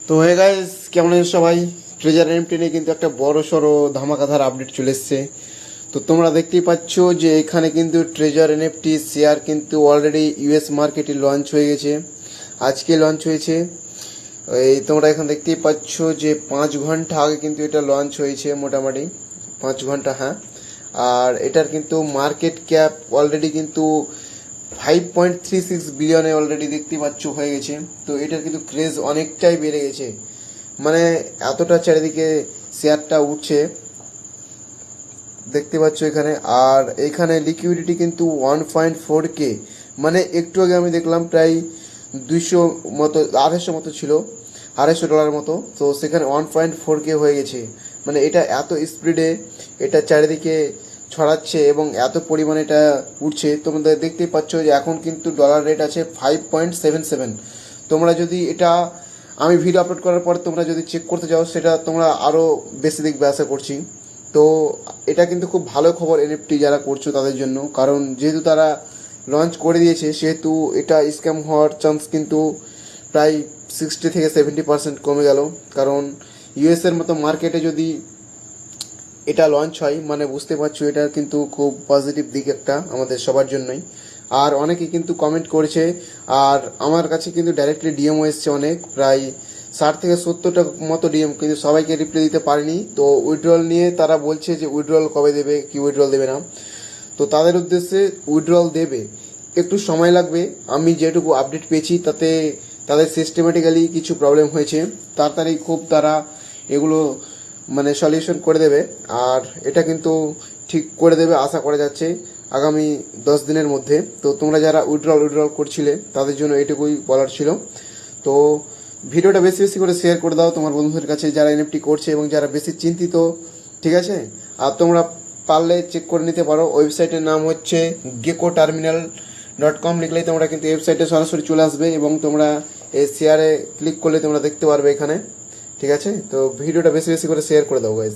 তো hey guys, কেমন আছো সবাই? ট্রেজার এনএফটি নিয়ে কিন্তু একটা বড় সড়ো ধামাকাধার আপডেট চলে এসছে। তো তোমরা দেখতেই পাচ্ছ যে এখানে কিন্তু ট্রেজার এনএফটি শেয়ার কিন্তু অলরেডি ইউএস মার্কেটে লঞ্চ হয়ে গেছে, আজকে লঞ্চ হয়েছে। এই তোমরা এখানে দেখতেই পাচ্ছ যে 5 ঘন্টা আগে কিন্তু এটা লঞ্চ হয়েছে, মোটামুটি 5 ঘন্টা, হ্যাঁ। আর এটার কিন্তু মার্কেট ক্যাপ অলরেডি কিন্তু 5.36 বিলিয়নে অলরেডি দেখতে পাচ্ছ হয়ে গেছে। তো এটার কিন্তু ক্রেজ অনেকটাই বেড়ে গেছে, মানে এতটা চারিদিকে শেয়ারটা উঠছে দেখতে পাচ্ছ এখানে। আর এখানে লিকুইডিটি কিন্তু 1.4K, মানে একটু আগে আমি দেখলাম প্রায় 200 মতো, 250 মতো ছিল, $250 মতো। তো সেখানে 1.4K হয়ে গেছে, মানে এটা এত স্পিডে এটা চারিদিকে ছড়াচ্ছে এবং এত পরিমাণে এটা উঠছে। তোমরা দেখতেই পাচ্ছ যে এখন কিন্তু ডলার রেট আছে 5.77। তোমরা যদি এটা, আমি ভিডিও আপলোড করার পর তোমরা যদি চেক করতে যাও সেটা তোমরা আরও বেশি দেখবে আশা করছি। তো এটা কিন্তু খুব ভালো খবর এনএফটি যারা করছো তাদের জন্য, কারণ যেহেতু তারা লঞ্চ করে দিয়েছে সেহেতু এটা স্ক্যাম হওয়ার চান্স কিন্তু প্রায় 60 থেকে 70% কমে গেল। কারণ ইউএসের মতো মার্কেটে যদি এটা লঞ্চ হয়, মানে বুঝতে পারছো এটা কিন্তু খুব পজিটিভ দিক একটা আমাদের সবার জন্যই। আর অনেকে কিন্তু কমেন্ট করেছে, আর আমার কাছে কিন্তু ডাইরেক্টলি ডিএমও এসছে অনেক, প্রায় 60 থেকে 70টা মতো ডিএম, কিন্তু সবাইকে রিপ্লাই দিতে পারিনি। তো উইথড্রল নিয়ে তারা বলছে যে উইথড্রল কবে দেবে, কি উইথড্রল দেবে না। তো তাদের উদ্দেশ্যে উইথড্রল দেবে, একটু সময় লাগবে। আমি যেটুকু আপডেট পেয়েছি তাতে তাদের সিস্টেমেটিক্যালি কিছু প্রবলেম হয়েছে, তাড়াতাড়ি খুব তারা এগুলো মানে সলিউশন করে দেবে। আর এটা কিন্তু ঠিক করে দেবে আশা করা যাচ্ছে আগামী 10 দিনের মধ্যে। তো তোমরা যারা উইথড্রল করছিলে তাদের জন্য এটুকুই বলার ছিল। তো ভিডিওটা বেশি বেশি করে শেয়ার করে দাও তোমার বন্ধুদের কাছে যারা এনএফটি করছে এবং যারা বেশি চিন্তিত, ঠিক আছে? আর তোমরা পারলে চেক করে নিতে পারো, ওয়েবসাইটের নাম হচ্ছে gecoterminal.com। লিখলেই তোমরা কিন্তু ওয়েবসাইটে সরাসরি চলে আসবে এবং তোমরা এই শেয়ারে ক্লিক করলে তোমরা দেখতে পারবে এখানে, ঠিক আছে? তো ভিডিওটা বেশি বেশি করে শেয়ার করে দাও গাইজ।